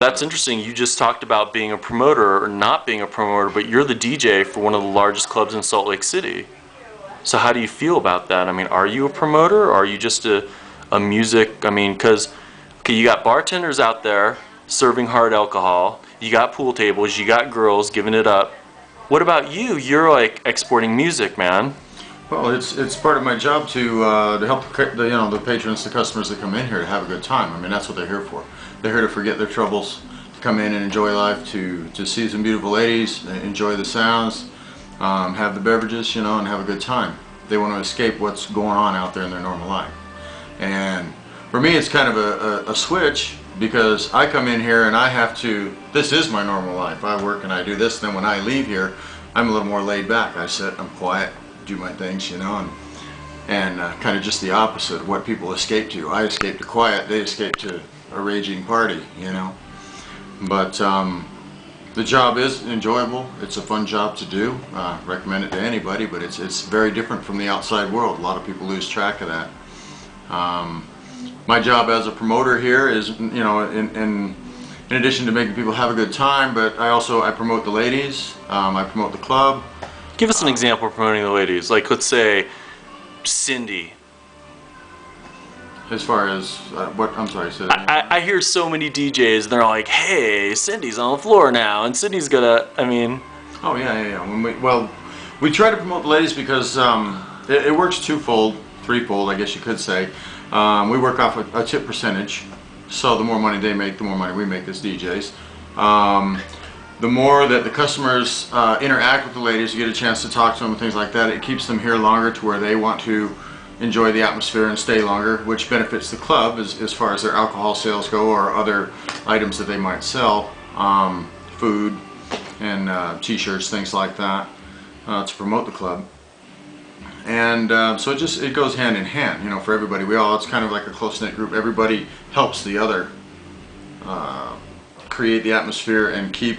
That's interesting. You just talked about being a promoter or not being a promoter, but you're the DJ for one of the largest clubs in Salt Lake City. So how do you feel about that? I mean, are you a promoter or are you just a music, I mean, because, okay, you got bartenders out there serving hard alcohol, you got pool tables, you got girls giving it up. What about you? You're like exporting music, man. Well, it's part of my job to help the patrons, the customers that come in here to have a good time. I mean, that's what they're here for. They're here to forget their troubles, to come in and enjoy life, to see some beautiful ladies, enjoy the sounds, have the beverages, you know, and have a good time. They want to escape what's going on out there in their normal life. And for me, it's kind of a switch, because I come in here and I have to, this is my normal life. I work and I do this, then when I leave here, I'm a little more laid back. I sit, I'm quiet, do my things, you know, and kind of just the opposite of what people escape to. I escape to quiet, they escape to a raging party, you know. But the job is enjoyable. It's a fun job to do. Recommend it to anybody, but it's very different from the outside world. A lot of people lose track of that. My job as a promoter here is, you know, in addition to making people have a good time, but I promote the ladies. I promote the club. Give us an example of promoting the ladies. Like, let's say Cindy. As far as what? I'm sorry. Say I hear so many DJs, and they're all like, "Hey, Cindy's on the floor now, and Cindy's gonna." I mean. Oh yeah. We try to promote the ladies because it works twofold, threefold, I guess you could say. We work off a tip percentage, so the more money they make, the more money we make as DJs. The more that the customers interact with the ladies, you get a chance to talk to them and things like that, it keeps them here longer to where they want to enjoy the atmosphere and stay longer, which benefits the club as far as their alcohol sales go, or other items that they might sell, food and t-shirts, things like that, to promote the club. And so it goes hand in hand, you know, for everybody. It's kind of like a close-knit group. Everybody helps the other create the atmosphere and keep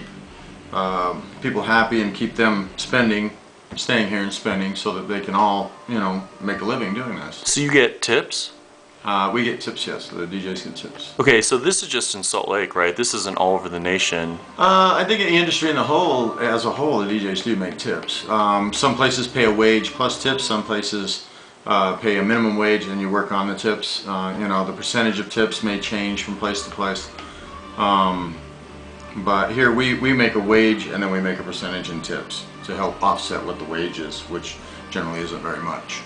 people happy and keep them staying here and spending, so that they can all, you know, make a living doing this. So you get tips? We get tips, yes. The DJs get tips. Okay, so this is just in Salt Lake, right? This isn't all over the nation. I think in the industry as a whole, the DJs do make tips. Some places pay a wage plus tips. Some places pay a minimum wage and you work on the tips. You know, the percentage of tips may change from place to place. But here we make a wage and then we make a percentage in tips to help offset what the wage is, which generally isn't very much.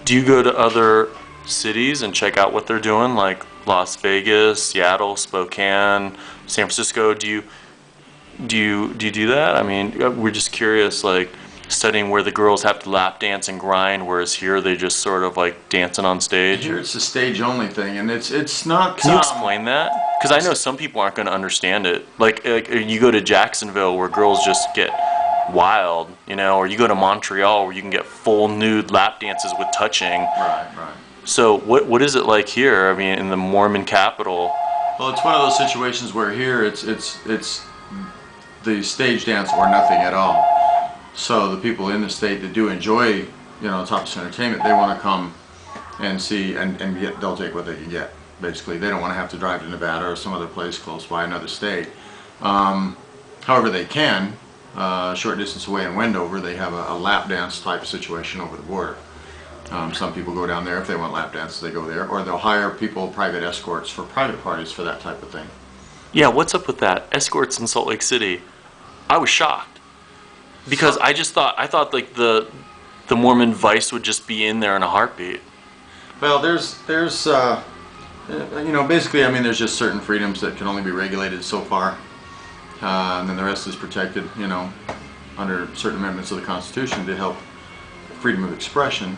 Do you go to other cities and check out what they're doing, like Las Vegas, Seattle, Spokane, San Francisco? Do you do that? I mean, we're just curious, like studying where the girls have to lap dance and grind, whereas here they just sort of like dancing on stage. Here it's a stage only thing, and it's not. Can you explain that? Because I know some people aren't going to understand it. Like you go to Jacksonville where girls just get wild, you know, or you go to Montreal where you can get full nude lap dances with touching. Right. So what is it like here? I mean, in the Mormon capital? Well, it's one of those situations where here it's the stage dance or nothing at all. So the people in the state that do enjoy, you know, top entertainment, they want to come and see and they'll take what they can get. Basically, they don't want to have to drive to Nevada or some other place close by, another state. However, they can. Short distance away in Wendover, they have a lap dance type situation over the border. Some people go down there if they want lap dances, they go there, or they'll hire private escorts for private parties for that type of thing. Yeah, what's up with that? Escorts in Salt Lake City. I was shocked because I thought like the Mormon vice would just be in there in a heartbeat. Well, there's you know, basically, I mean, there's just certain freedoms that can only be regulated so far. And then the rest is protected, you know, under certain amendments of the Constitution to help freedom of expression,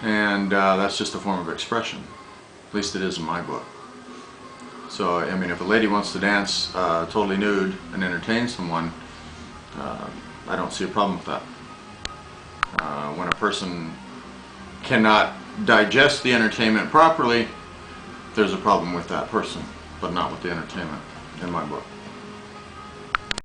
and that's just a form of expression. At least it is in my book. So, I mean, if a lady wants to dance totally nude and entertain someone, I don't see a problem with that. When a person cannot digest the entertainment properly, there's a problem with that person, but not with the entertainment, in my book.